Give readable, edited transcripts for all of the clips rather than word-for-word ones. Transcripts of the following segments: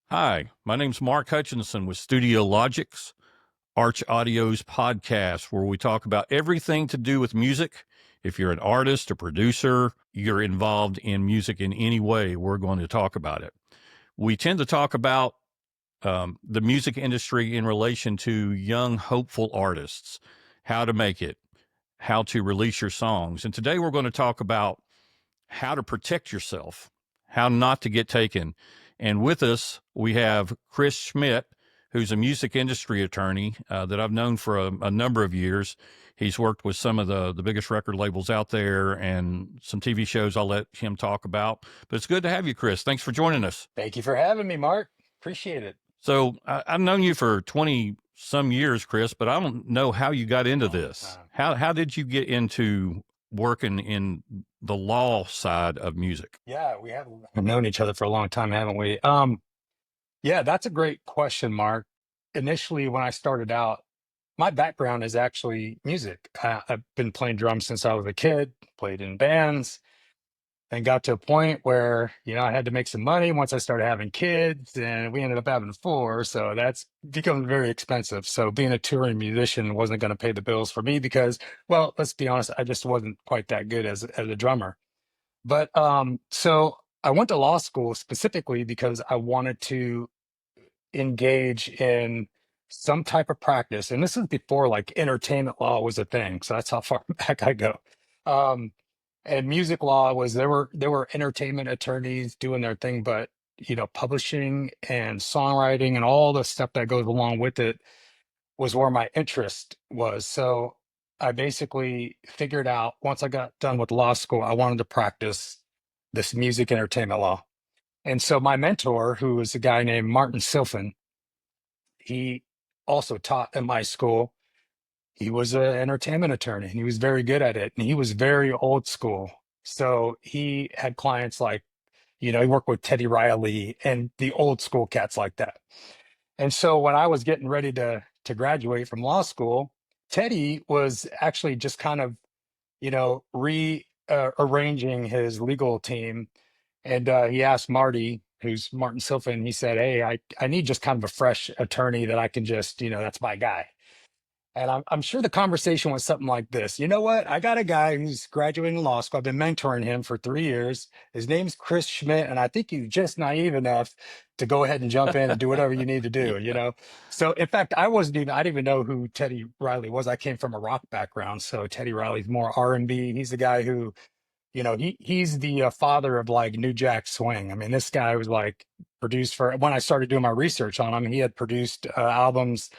Hi, my name's Mark Hutchinson with Studio Logic's Arch Audio's podcast, where we talk about everything to do with music. If you're an artist, a producer, you're involved in music in any way, we're going to talk about it. We tend to talk about the music industry in relation to young, hopeful artists, how to make it, how to release your songs. And today we're going to talk about how to protect yourself, how not to get taken. And with us, we have Chris Schmidt, who's a music industry attorney that I've known for a number of years. He's worked with some of the biggest record labels out there and some TV shows I'll let him talk about. But it's good to have you, Chris. Thanks for joining us. Thank you for having me, Mark. Appreciate it. So I've known you for 20 some years, Chris, but I don't know how you got into this. How did you get into working in the law side of music? Yeah, we have known each other for a long time, haven't we? Yeah, that's a great question, Mark. Initially, when I started out, my background is actually music. I've been playing drums since I was a kid, played in bands, and got to a point where, I had to make some money once I started having kids, and we ended up having four. So that's become very expensive. So being a touring musician wasn't going to pay the bills for me because, well, let's be honest, I just wasn't quite that good as a drummer. But so I went to law school specifically because I wanted to engage in some type of practice. And this is before like entertainment law was a thing. So that's how far back I go. Um, and music law was there were entertainment attorneys doing their thing, but publishing and songwriting and all the stuff that goes along with it was where my interest was. So I basically figured out once I got done with law school, I wanted to practice this music entertainment law. And so my mentor, who was a guy named Martin Silfen, he also taught at my school. He was an entertainment attorney and he was very good at it. And he was very old school. So he had clients like, he worked with Teddy Riley and the old school cats like that. And so when I was getting ready to graduate from law school, Teddy was actually just kind of, arranging his legal team. And he asked Marty, who's Martin Silfen, he said, "Hey, I need just kind of a fresh attorney that I can just, that's my guy." And I'm sure the conversation was something like this. You know what? I got a guy who's graduating law school. I've been mentoring him for 3 years. His name's Chris Schmidt, and I think he's just naive enough to go ahead and jump in and do whatever you need to do, Yeah. So in fact, I didn't even know who Teddy Riley was. I came from a rock background. So Teddy Riley's more R&B. He's the guy who, he's the father of like New Jack Swing. I mean, this guy was like produced for, when I started doing my research on him, he had produced albums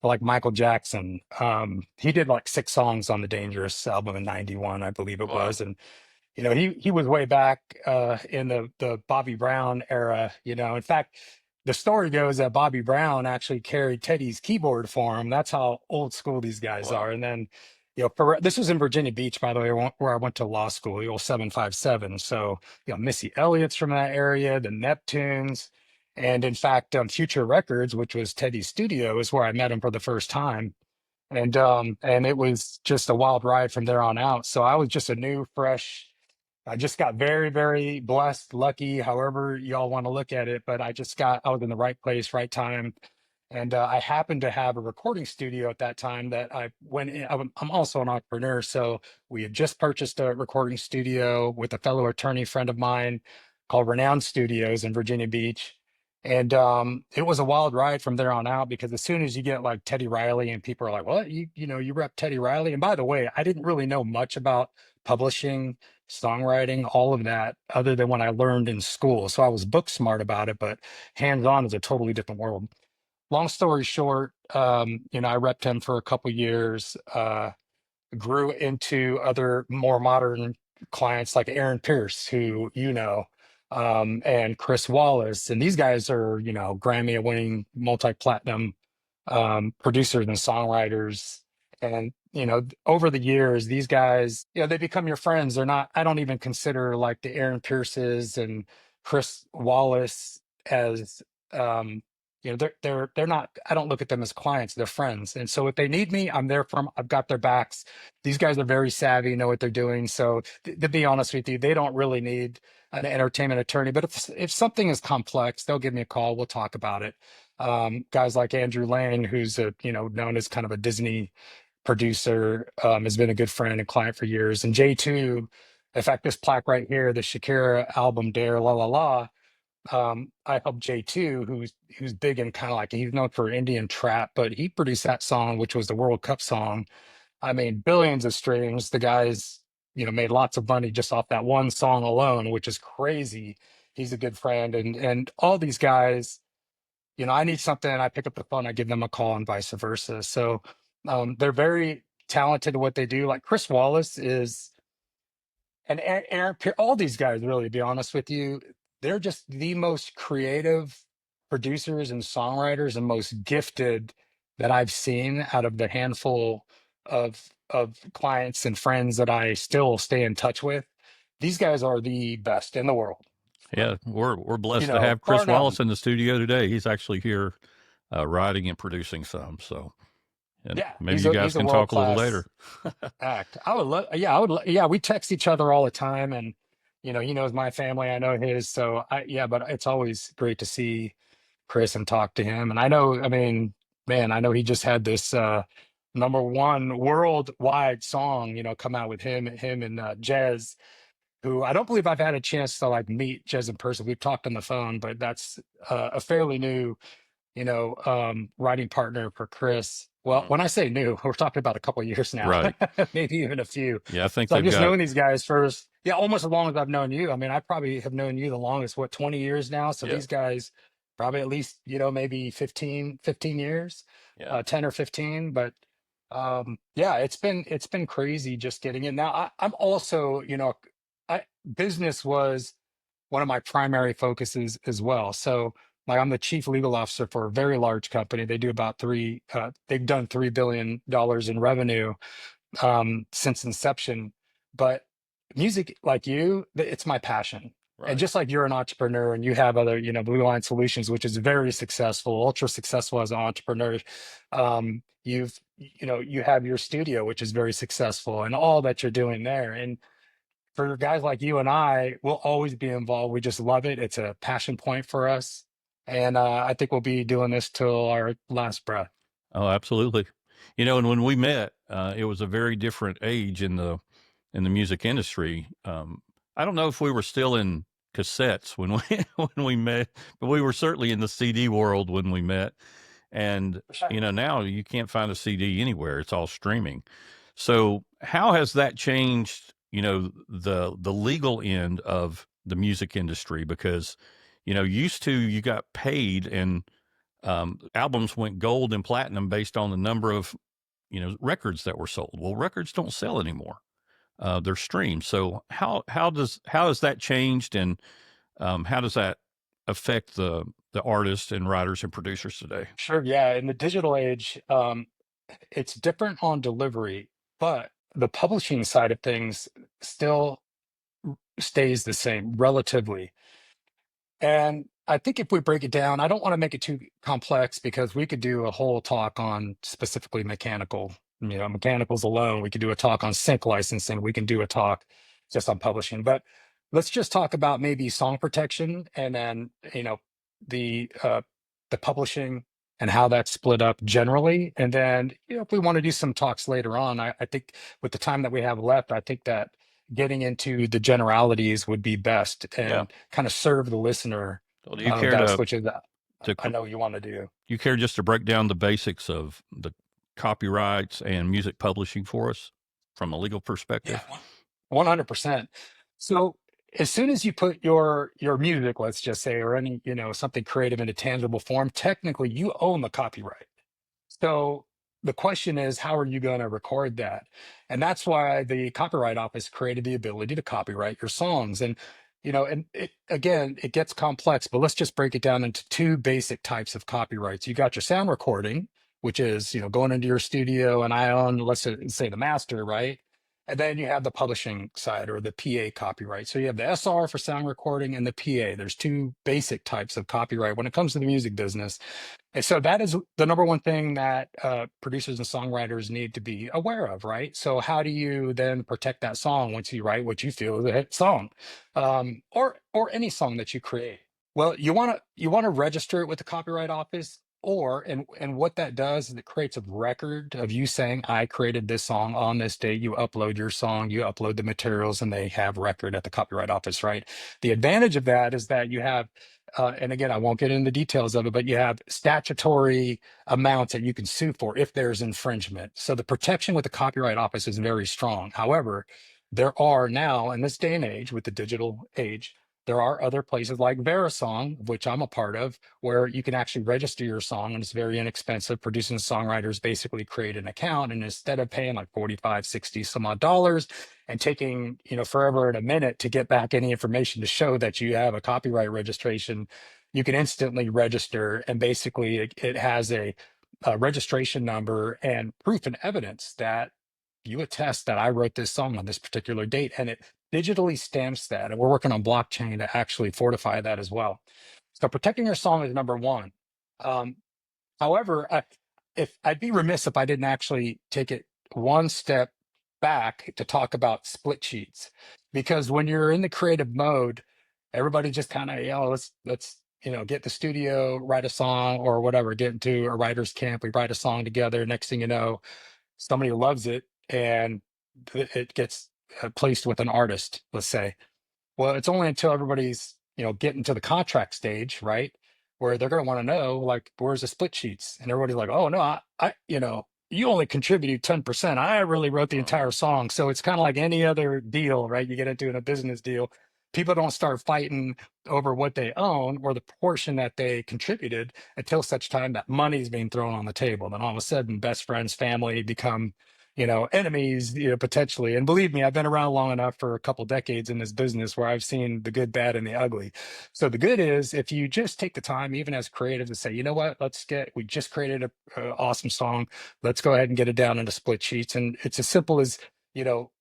like Michael Jackson. He did like 6 songs on the Dangerous album in '91, I believe it Wow. was. And he was way back in the Bobby Brown era. In fact, the story goes that Bobby Brown actually carried Teddy's keyboard for him. That's how old school these guys Wow. are. And then, this was in Virginia Beach, by the way, where I went to law school, the old 757. So, Missy Elliott's from that area, the Neptunes. And in fact, Future Records, which was Teddy's studio, is where I met him for the first time. And it was just a wild ride from there on out. So I was just a new, fresh. I just got very, very blessed, lucky, however y'all want to look at it. But I was in the right place, right time. And I happened to have a recording studio at that time that I went in. I'm also an entrepreneur. So we had just purchased a recording studio with a fellow attorney friend of mine called Renowned Studios in Virginia Beach. And it was a wild ride from there on out because as soon as you get like Teddy Riley and people are like, "What? You rep Teddy Riley?" And by the way, I didn't really know much about publishing, songwriting, all of that, other than what I learned in school. So I was book smart about it, but hands-on is a totally different world. Long story short, I repped him for a couple years, grew into other more modern clients like Aaron Pierce, who and Chris Wallace. And these guys are, Grammy winning multi-platinum producers and songwriters. And, over the years, these guys, they become your friends. They're not, I don't even consider like the Aaron Pierces and Chris Wallace as, um, they're not, I don't look at them as clients, they're friends. And so if they need me, I'm there for them. I've got their backs. These guys are very savvy, know what they're doing. So to be honest with you, they don't really need an entertainment attorney. But if something is complex, they'll give me a call. We'll talk about it. Guys like Andrew Lane, who's known as kind of a Disney producer, has been a good friend and client for years. And J2, in fact, this plaque right here, the Shakira album Dare La La La, I helped J2, who's big in kind of like, he's known for Indian trap, but he produced that song, which was the World Cup song. I mean, billions of streams. The guy's, made lots of money just off that one song alone, which is crazy. He's a good friend, and all these guys, I need something, I pick up the phone, I give them a call, and vice versa. So they're very talented at what they do. Like Chris Wallace is, and Aaron, all these guys, really, to be honest with you, they're just the most creative producers and songwriters and most gifted that I've seen out of the handful of clients and friends that I still stay in touch with. These guys are the best in the world, Yeah, we're blessed to have bar Chris none. Wallace in the studio today. He's actually here writing and producing some. So, and Yeah, maybe he's you a guys he's a can world talk a little later. class act. I would love, yeah, I would, yeah, we text each other all the time, and he knows my family, I know his. So yeah, but it's always great to see Chris and talk to him. And I know, I mean, man, I know he just had this number one worldwide song, come out with him and Jez, who I don't believe I've had a chance to like meet Jez in person. We've talked on the phone, but that's a fairly new writing partner for Chris. Well, Mhm. when I say new, we're talking about a couple of years now, Right. maybe even a few. Yeah, I think So I've they've just got. known these guys for, yeah, almost as long as I've known you. I mean, I probably have known you the longest, what, 20 years now. So Yeah, these guys probably at least, maybe 15 years, yeah. 10 or 15. But yeah, it's been crazy just getting in. Now I'm also, business was one of my primary focuses as well. So, like, I'm the chief legal officer for a very large company. They do about they've done $3 billion in revenue since inception. But music, like you, it's my passion. And Right. just like you're an entrepreneur and you have other, Blue Line Solutions, which is very successful, ultra successful as an entrepreneur. You have your studio, which is very successful, and all that you're doing there. And for guys like you and I, we'll always be involved. We just love it. It's a passion point for us. And I think we'll be doing this till our last breath. Oh, absolutely. And when we met, it was a very different age in the music industry. I don't know if we were still in cassettes when we when we met, but we were certainly in the CD world when we met. And For sure. now you can't find a CD anywhere; it's all streaming. So, how has that changed? The legal end of the music industry because used to you got paid and albums went gold and platinum based on the number of records that were sold. Well, records don't sell anymore; they're streamed. So how has that changed, and how does that affect the artists and writers and producers today? Sure. Yeah. In the digital age, it's different on delivery, but the publishing side of things still stays the same relatively. And I think if we break it down, I don't want to make it too complex because we could do a whole talk on specifically mechanicals alone. We could do a talk on sync licensing. We can do a talk just on publishing. But let's just talk about maybe song protection and then, the publishing and how that's split up generally. And then, if we want to do some talks later on, I think with the time that we have left, I think that getting into the generalities would be best Yeah. and kind of serve the listener So do you care best, to which is to I know you want to do. you care just to break down the basics of the copyrights and music publishing for us from a legal Yeah, perspective? 100%. So as soon as you put your music, let's just say, or any, something creative in a tangible form, technically you own the copyright. So the question is, how are you going to record that? And that's why the Copyright Office created the ability to copyright your songs. And and again, it gets complex, but let's just break it down into two basic types of copyrights. You got your sound recording, which is going into your studio, and I own, let's say, the master, right? And then you have the publishing side or the PA copyright. So you have the SR for sound recording and the PA. There's two basic types of copyright when it comes to the music business. And so that is the number one thing that producers and songwriters need to be aware of, right? So how do you then protect that song once you write what you feel is a hit song, or any song that you create? Well, you want to register it with the Copyright Office, and what that does is it creates a record of you saying, I created this song on this date. You upload your song, you upload the materials, and they have record at the Copyright Office, right? The advantage of that is that you have, and again, I won't get into the details of it, but you have statutory amounts that you can sue for if there's infringement. So the protection with the Copyright Office is very strong. However, there are now, in this day and age, with the digital age, there are other places like Verisong, of which I'm a part of, where you can actually register your song and it's very inexpensive. Producing songwriters basically create an account, and instead of paying like 45, 60 some odd dollars and taking, forever and a minute to get back any information to show that you have a copyright registration, you can instantly register, and basically it has a registration number and proof and evidence that you attest that I wrote this song on this particular date, and it digitally stamps that. And we're working on blockchain to actually fortify that as well. So protecting your song is number one. Um, However, if I'd be remiss if I didn't actually take it one step back to talk about split sheets, because when you're in the creative mode, everybody just kind of, let's get the studio, write a song or whatever, get into a writer's camp, we write a song together. Next thing you know, somebody loves it and it gets placed with an artist, let's say. Well, it's only until everybody's, getting to the contract stage, right? Where they're going to want to know, like, where's the split sheets? And everybody's like, oh, no, you only contributed 10%. I really wrote the entire song. So it's kind of like any other deal, right? You get into in a business deal. People don't start fighting over what they own or the portion that they contributed until such time that money is being thrown on the table. Then all of a sudden, best friends, family become enemies, potentially. And believe me, I've been around long enough for a couple decades in this business where I've seen the good, bad, and the ugly. So the good is if you just take the time, even as creative, to say, you know what, we just created a awesome song. Let's go ahead and get it down into split sheets. And it's as simple as, you know,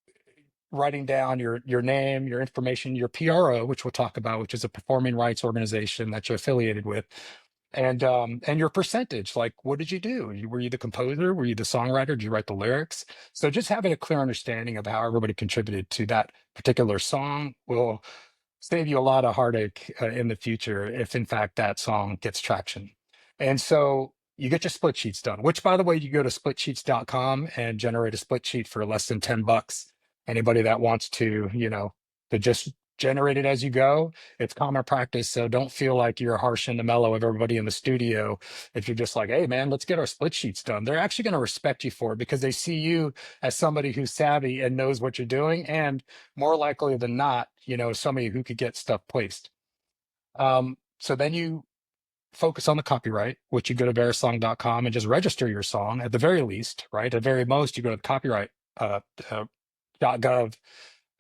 writing down your name, your information, your PRO, which we'll talk about, which is a performing rights organization that you're affiliated with, and your percentage. Like, what did you do? Were you the composer? Were you the songwriter? Did you write the lyrics? So just having a clear understanding of how everybody contributed to that particular song will save you a lot of heartache in the future if in fact that song gets traction. And so you get your split sheets done, which, by the way, you go to splitsheets.com and generate a split sheet for less than $10. Anybody that wants to just generate it as you go, it's common practice. So don't feel like you're harsh and the mellow of everybody in the studio. If you're just like, hey man, let's get our split sheets done, they're actually going to respect you for it because they see you as somebody who's savvy and knows what you're doing, and more likely than not, somebody who could get stuff placed. So then you focus on the copyright, which you go to verisong.com and just register your song at the very least, right? At the very most, you go to the copyright .gov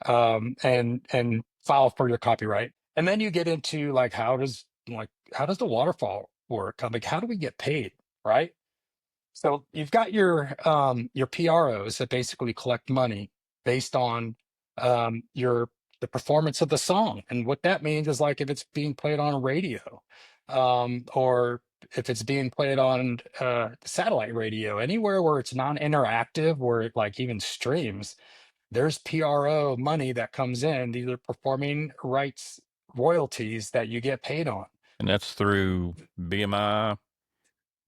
and file for your copyright. And then you get into like, how does the waterfall work? Like, how do we get paid, right? So you've got your PROs that basically collect money based on the performance of the song. And what that means is, like, if it's being played on radio, or if it's being played on satellite radio, anywhere where it's non-interactive, where it like even streams, there's PRO money that comes in. These are performing rights royalties that you get paid on. And that's through BMI,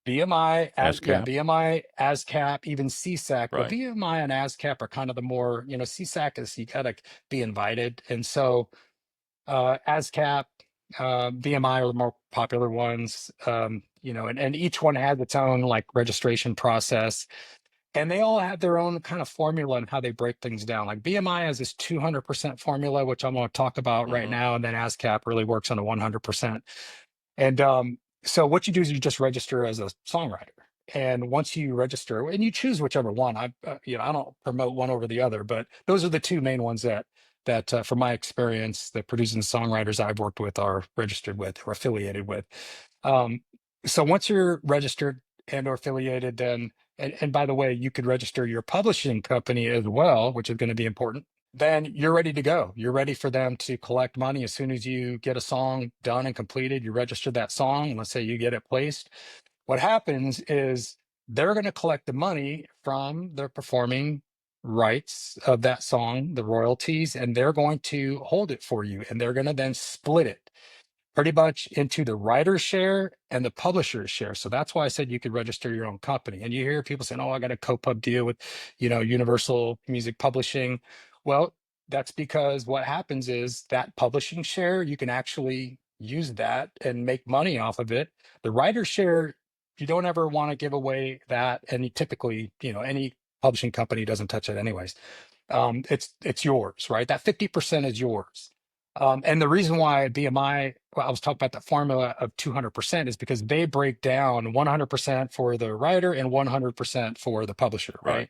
BMI, ASCAP, BMI, ASCAP, even CSAC, but right? BMI and ASCAP are kind of the more, CSAC is you gotta be invited. And so ASCAP, BMI are the more popular ones, and each one has its own like registration process. And they all have their own kind of formula and how they break things down. Like BMI has this 200% formula, which I'm going to talk about right Hmm. now. And then ASCAP really works on a 100%. And so what you do is you just register as a songwriter. And once you register, and you choose whichever one, I don't promote one over the other, but those are the two main ones that from my experience, the producers and songwriters I've worked with are registered with or affiliated with. Um, so once you're registered and or affiliated, then and by the way, you could register your publishing company as well, which is going to be important. Then you're ready to go. You're ready for them to collect money as soon as you get a song done and completed. You register that song. Let's say you get it placed. What happens is they're going to collect the money from the performing rights of that song, the royalties, and they're going to hold it for you. And they're going to then split it pretty much into the writer's share and the publisher's share. So that's why I said you could register your own company. And you hear people saying, "Oh, I got a co-pub deal with, Universal Music Publishing." Well, that's because what happens is that publishing share, you can actually use that and make money off of it. The writer's share, you don't ever want to give away that. And you typically, any publishing company doesn't touch it anyways. It's yours, right? That 50% is yours. And the reason why BMI, well, I was talking about the formula of 200% is because they break down 100% for the writer and 100% for the publisher, Right. right?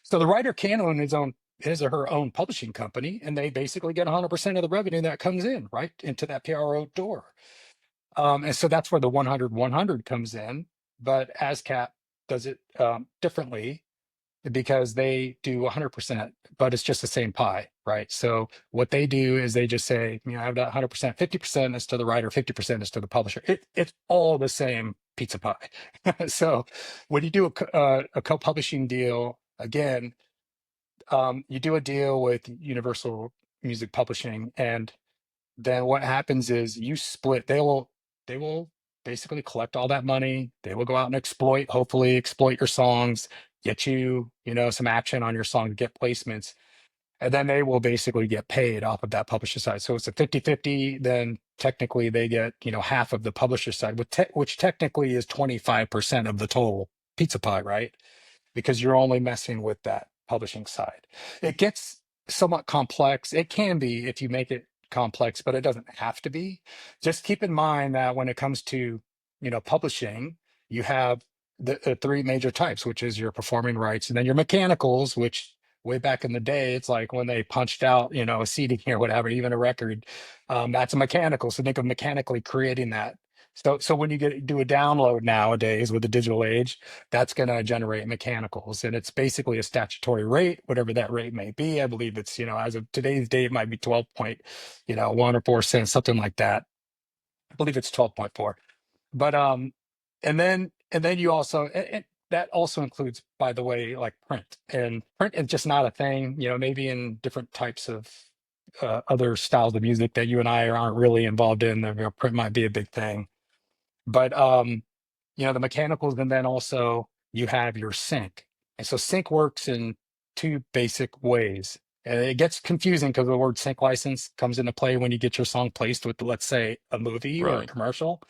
So the writer can own his or her own publishing company, and they basically get 100% of the revenue that comes in, right, into that PRO door. And so that's where the 100-100 comes in. But ASCAP does it differently because they do 100%, but it's just the same pie, right? So what they do is they just say, I have that 100%, 50% is to the writer, 50% is to the publisher. It's all the same pizza pie. So when you do a co-publishing deal, again, you do a deal with Universal Music Publishing, and then what happens is you split. They will basically collect all that money. They will go out and hopefully exploit your songs, get you, some action on your song, get placements, and then they will basically get paid off of that publisher side. So it's a 50-50. Then technically they get, half of the publisher side, which technically is 25% of the total pizza pie, right? Because you're only messing with that publishing side. It gets somewhat complex. It can be if you make it complex, but it doesn't have to be. Just keep in mind that when it comes to, publishing, you have the three major types, which is your performing rights and then your mechanicals, which way back in the day, it's like when they punched out, a CD or whatever, even a record, that's a mechanical. So think of mechanically creating that. So when you do a download nowadays with the digital age, that's going to generate mechanicals, and it's basically a statutory rate, whatever that rate may be. I believe it's, as of today's date, it might be 12 point, 1 or 4 cents, something like that. I believe it's 12.4. But and then you also, that also includes, by the way, like print is just not a thing, maybe in different types of other styles of music that you and I aren't really involved in. Print might be a big thing, but the mechanicals, and then also you have your sync. And so sync works in two basic ways. And it gets confusing because the word sync license comes into play when you get your song placed with, let's say, a movie or a Right. commercial.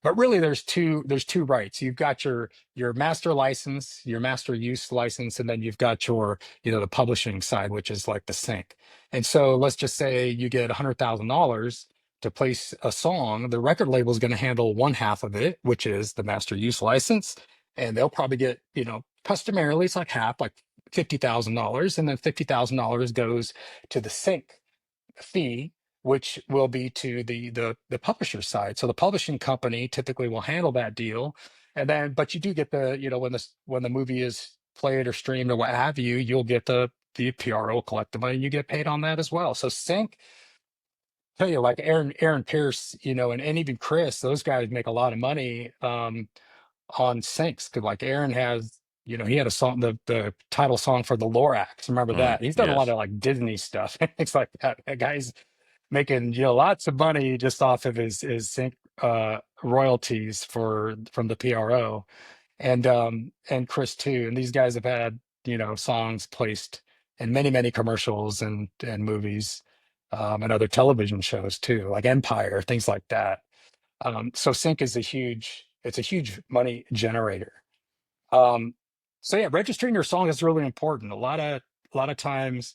But really there's two rights. You've got your master license, your master use license, and then you've got your, the publishing side, which is like the sync. And so let's just say you get $100,000 to place a song. The record label is going to handle one half of it, which is the master use license, and they'll probably get, customarily it's like half, like $50,000, and then $50,000 goes to the sync fee, which will be to the publisher side. So the publishing company typically will handle that deal, and then but you do get the, when the movie is played or streamed or what have you, you'll get the PRO collect the money, and you get paid on that as well. So sync, tell you, like Aaron Pierce, and even Chris, those guys make a lot of money on syncs, because like Aaron has, he had a song, the title song for the Lorax. Remember that? He's done a lot Yes. of like Disney stuff, things like that. That guy's making, lots of money just off of his sync royalties from the PRO, and Chris too. And these guys have had, songs placed in many commercials and movies, and other television shows too, like Empire, things like that. So sync is it's a huge money generator. Um, so yeah, registering your song is really important. A lot of times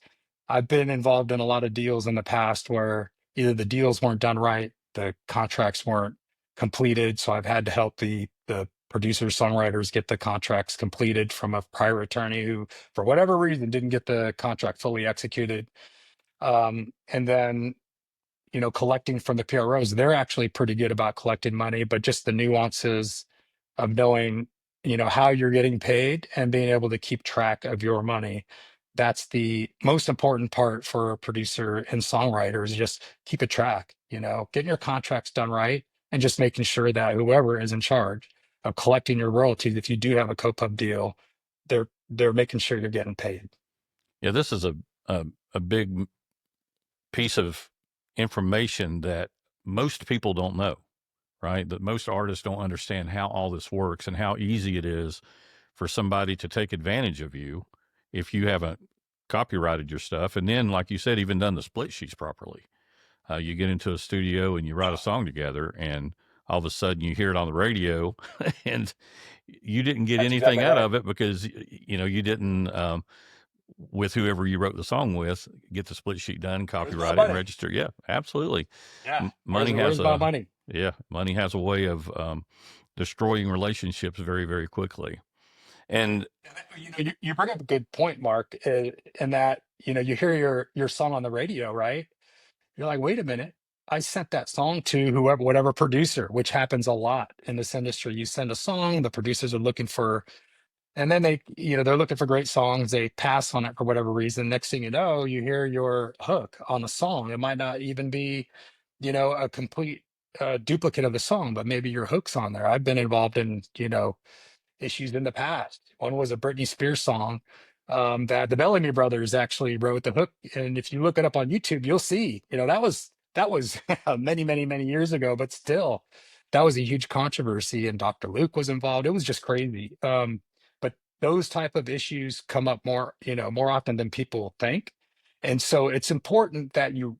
I've been involved in a lot of deals in the past where either the deals weren't done right, the contracts weren't completed. So I've had to help the producers, songwriters get the contracts completed from a prior attorney who, for whatever reason, didn't get the contract fully executed. And then, collecting from the PROs, they're actually pretty good about collecting money, but just the nuances of knowing how you're getting paid and being able to keep track of your money. That's the most important part for a producer and songwriter is just keep a track, getting your contracts done right and just making sure that whoever is in charge of collecting your royalties, if you do have a co-pub deal, they're making sure you're getting paid. Yeah, this is a big piece of information that most people don't know, right? That most artists don't understand how all this works and how easy it is for somebody to take advantage of you if you haven't copyrighted your stuff. And then, like you said, even done the split sheets properly. You get into a studio and you write a song together, and all of a sudden you hear it on the radio, and you didn't get That's anything exactly out right. of it because you didn't with whoever you wrote the song with get the split sheet done, Where's my copyright it, and money? register. Yeah, absolutely. Yeah. Money has Where's my money? money has a way of destroying relationships very, very quickly. And You bring up a good point, Mark, in that you hear your song on the radio, right? You're like, wait a minute, I sent that song to whoever, whatever producer, which happens a lot in this industry. You send a song, the producers are looking for, and then they're looking for great songs. They pass on it for whatever reason. Next thing you know, you hear your hook on the song. It might not even be, a complete duplicate of the song, but maybe your hook's on there. I've been involved in, issues in the past. One was a Britney Spears song that the Bellamy Brothers actually wrote the hook, and if you look it up on YouTube, you'll see. That was many, many, many years ago, but still, that was a huge controversy, and Dr. Luke was involved. It was just crazy. But those type of issues come up more often than people think. And so it's important that you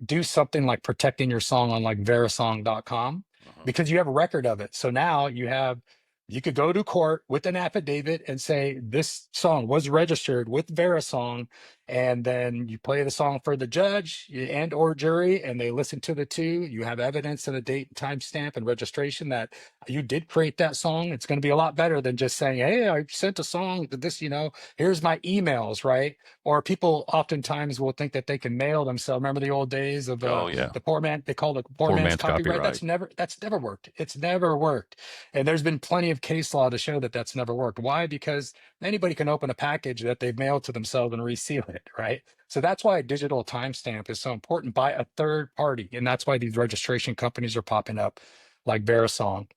do something like protecting your song on like Verisong.com because you have a record of it. So now you could go to court with an affidavit and say this song was registered with Verisong, and then you play the song for the judge and or jury, and they listen to the two. You have evidence and a date, timestamp, and registration that you did create that song. It's going to be a lot better than just saying, "Hey, I sent a song to this. Here's my emails," right? Or people oftentimes will think that they can mail themselves. Remember the old days of oh yeah, the poor man? They call it poor poor man's man's copyright. copyright. That's never worked. It's never worked. And there's been plenty of case law to show that that's never worked. Why? Because anybody can open a package that they've mailed to themselves and reseal it, right? So that's why a digital timestamp is so important by a third party. And that's why these registration companies are popping up like Verisong.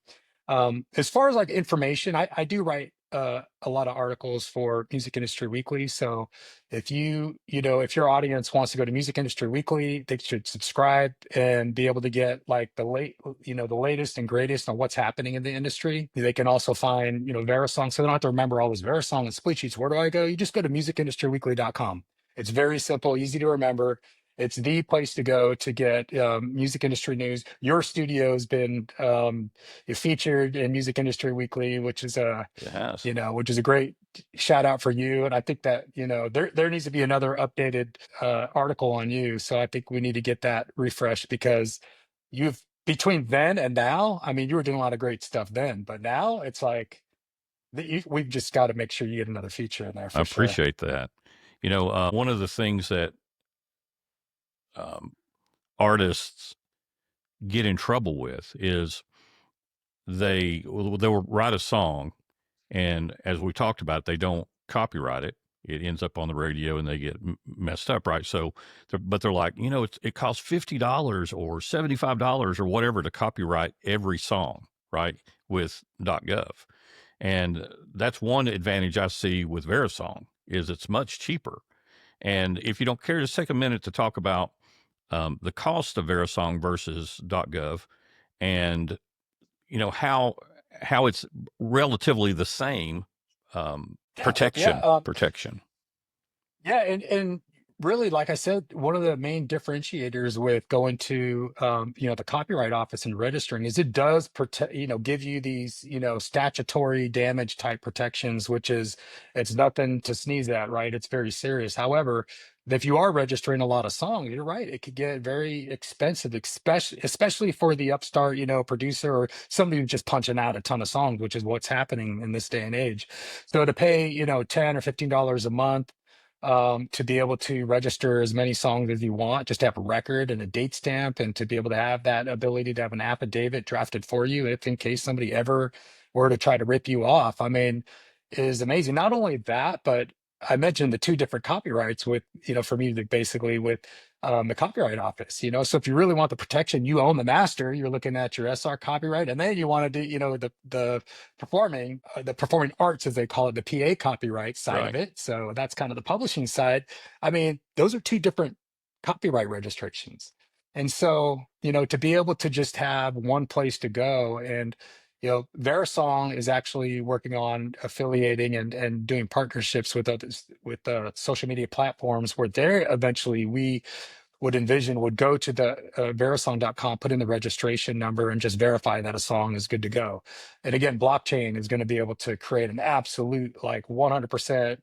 As far as like information, I do write a lot of articles for Music Industry Weekly. So if your audience wants to go to Music Industry Weekly, they should subscribe and be able to get like the latest and greatest on what's happening in the industry. They can also find, Verisong. So they don't have to remember all this Verisong and split sheets. Where do I go? You just go to musicindustryweekly.com. It's very simple, easy to remember. It's the place to go to get music industry news. Your studio's been featured in Music Industry Weekly, which is It has. a great shout out for you. And I think that there needs to be another updated article on you. So I think we need to get that refreshed because you've between then and now. I mean, you were doing a lot of great stuff then, but now it's like we've just got to make sure you get another feature in there I for sure. appreciate that. One of the things that um, artists get in trouble with is they'll write a song, and as we talked about, they don't copyright it. It ends up on the radio, and they get messed up, right? So, but they're like, it costs $50 or $75 or whatever to copyright every song, right? With .gov, and that's one advantage I see with Verisong is it's much cheaper. And if you don't care, just take a minute to talk about the cost of Verisong versus .gov, and how it's relatively the same Yeah, yeah. protection. Yeah, and really, like I said, one of the main differentiators with going to the Copyright Office and registering is it does protect, give you these, statutory damage type protections, which is it's nothing to sneeze at, right? It's very serious. However, if you are registering a lot of songs, you're right, it could get very expensive, especially for the upstart, producer or somebody who's just punching out a ton of songs, which is what's happening in this day and age. So to pay, $10 or $15 a month to be able to register as many songs as you want, just to have a record and a date stamp, and to be able to have that ability to have an affidavit drafted for you if in case somebody ever were to try to rip you off, I mean, is amazing. Not only that, but I mentioned the two different copyrights with, for music, basically with the Copyright Office, So if you really want the protection, you own the master, you're looking at your SR copyright, and then you want to do, the performing arts, as they call it, the PA copyright side of Right. it. So that's kind of the publishing side. I mean, those are two different copyright registrations. And so, to be able to just have one place to go, and Verisong is actually working on affiliating and doing partnerships with others, with social media platforms, where they're eventually, we would envision, would go to the verisong.com, put in the registration number, and just verify that a song is good to go. And again, blockchain is going to be able to create an absolute, like, 100%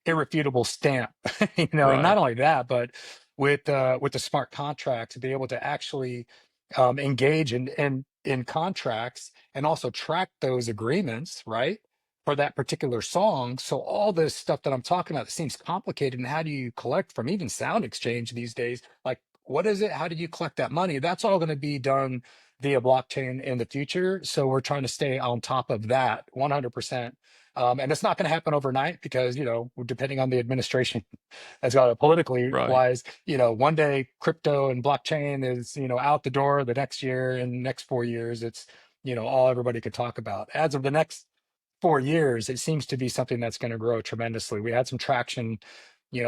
irrefutable stamp, and Right. not only that, but with the smart contract, to be able to actually engage in contracts, and also track those agreements, right, for that particular song. So all this stuff that I'm talking about, that seems complicated, and how do you collect from even Sound Exchange these days? Like, what is it? How do you collect that money? That's all going to be done via blockchain in the future. So we're trying to stay on top of that 100%. And it's not going to happen overnight, because, depending on the administration as well, politically Right. wise, one day crypto and blockchain is, out the door. The next year and next 4 years, it's, all everybody could talk about. As of the next 4 years, it seems to be something that's going to grow tremendously. We had some traction,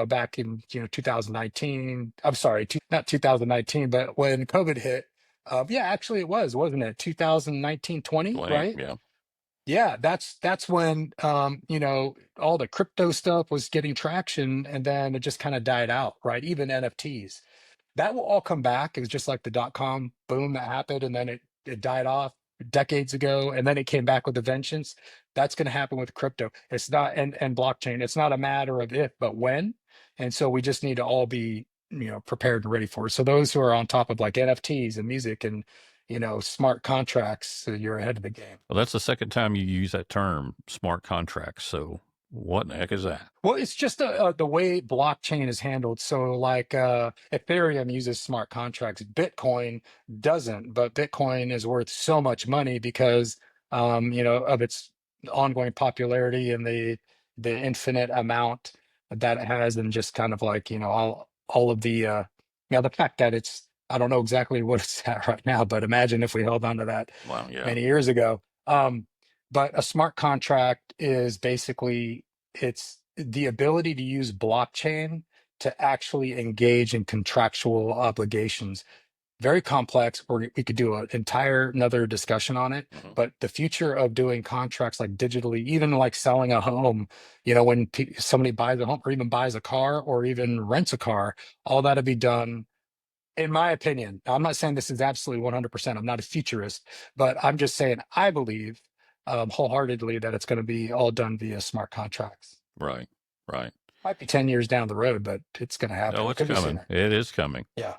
back in, 2019. I'm sorry, not 2019, but when COVID hit. Yeah, actually it was, wasn't it? 2019, 20, 20. right? Yeah. Yeah, that's when all the crypto stuff was getting traction, and then it just kind of died out, right? Even NFTs. That will all come back. It was just like the dot-com boom that happened, and then it died off decades ago, and then it came back with a vengeance. That's going to happen with crypto. It's not, and blockchain. It's not a matter of if, but when. And so we just need to all be, prepared and ready for it. So those who are on top of, like, NFTs and music and, smart contracts, you're ahead of the game. Well, that's the second time you use that term, smart contracts. So what in the heck is that? Well, it's just the way blockchain is handled. So, like, Ethereum uses smart contracts, Bitcoin doesn't, but Bitcoin is worth so much money because, of its ongoing popularity, and the infinite amount that it has, and just kind of like, all of the fact that it's, I don't know exactly what it's at right now, but imagine if we held on to that Wow. Yeah. many years ago. But a smart contract is basically, it's the ability to use blockchain to actually engage in contractual obligations. Very complex. We could do an entire another discussion on it. Hmm. But the future of doing contracts, like digitally, even like selling a home, when somebody buys a home, or even buys a car, or even rents a car, all that'll be done, in my opinion. I'm not saying this is absolutely 100%. I'm not a futurist, but I'm just saying I believe wholeheartedly that it's going to be all done via smart contracts. Right. Right. Might be 10 years down the road, but it's going to happen. No, It it's could be coming. sooner. It is coming. Yeah.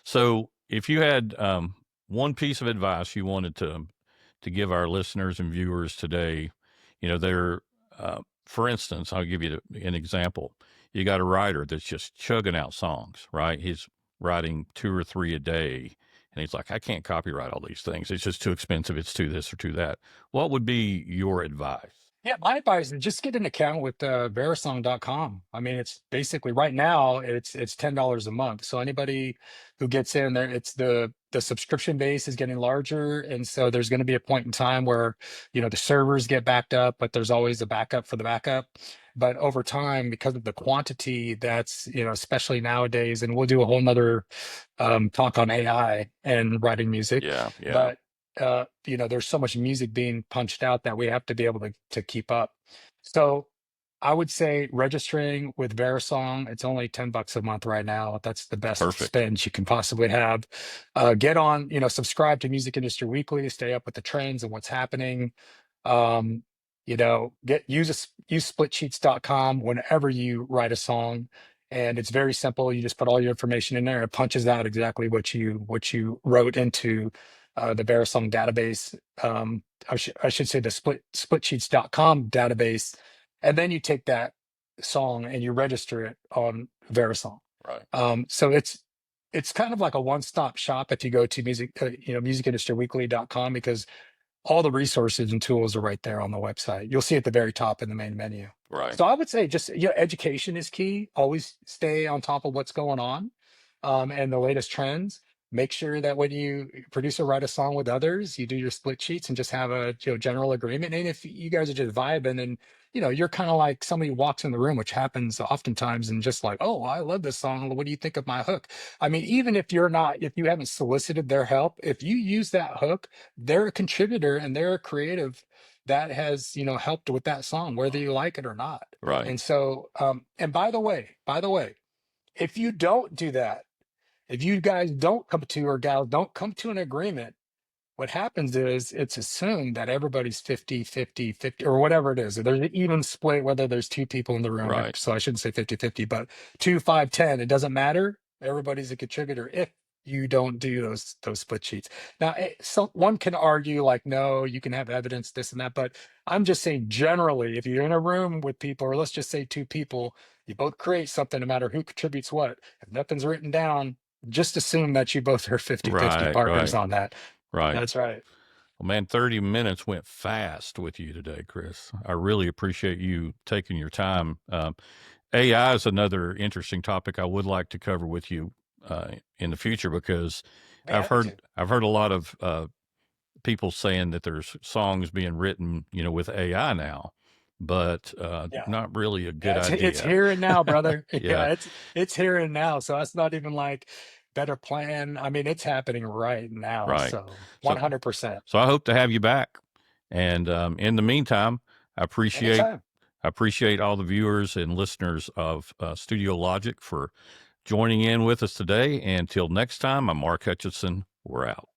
So if you had one piece of advice you wanted to give our listeners and viewers today, they're, for instance, I'll give you an example. You got a writer that's just chugging out songs, right? He's writing 2 or 3 a day, and he's like, I can't copyright all these things. It's just too expensive. It's too this or too that. What would be your advice? Yeah, my advice is just get an account with Verisong.com. I mean, it's basically, right now it's $10 a month. So anybody who gets in there, it's the subscription base is getting larger, and so there's going to be a point in time where, the servers get backed up, but there's always a backup for the backup. But over time, because of the quantity that's, especially nowadays, and we'll do a whole nother talk on AI and writing music, Yeah. Yeah. but there's so much music being punched out that we have to be able to keep up. So I would say registering with Verisong, it's only $10 a month right now. That's the best Perfect. spend you can possibly have. Get on, subscribe to Music Industry Weekly, stay up with the trends and what's happening. Um, use splitsheets.com whenever you write a song. And it's very simple. You just put all your information in there. It punches out exactly what you wrote into the Verisong database. I should say the splitsheets.com database. And then you take that song and you register it on Verisong. Right. So it's kind of like a one-stop shop if you go to musicindustryweekly.com, because all the resources and tools are right there on the website. You'll see at the very top in the main menu. Right. So I would say just, education is key. Always stay on top of what's going on, and the latest trends. Make sure that when you produce or write a song with others, you do your split sheets and just have a, general agreement. And if you guys are just vibing and, you're kind of like somebody walks in the room, which happens oftentimes, and just like, oh, I love this song. What do you think of my hook? I mean, even if you haven't solicited their help, if you use that hook, they're a contributor and they're a creative that has, helped with that song, whether you like it or not. Right. And so, and by the way, if you don't do that, if you guys don't come to, or gals don't come to an agreement, what happens is it's assumed that everybody's 50, 50, 50, or whatever it is. There's an even split, whether there's two people in the room. Right. So I shouldn't say 50, 50, but 2, 5, 10. It doesn't matter. Everybody's a contributor if you don't do those split sheets. Now, so one can argue like, no, you can have evidence, this and that. But I'm just saying generally, if you're in a room with people, or let's just say two people, you both create something, no matter who contributes what. If nothing's written down, just assume that you both are 50-50 Right. partners Right. on that. Right. That's right. Well, man, 30 minutes went fast with you today, Chris. I really appreciate you taking your time. AI is another interesting topic I would like to cover with you in the future, because Be happy to. I've heard a lot of people saying that there's songs being written, with AI now, but Yeah. not really a good Yeah, it's idea. here and now, brother. Yeah. Yeah, it's here and now. So that's not even like better plan. I mean, it's happening right now. Right. So So 100%. so I hope to have you back. And in the meantime, I Anytime. appreciate all the viewers and listeners of Studio Logic for joining in with us today. And till next time, I'm Mark Hutchinson. We're out.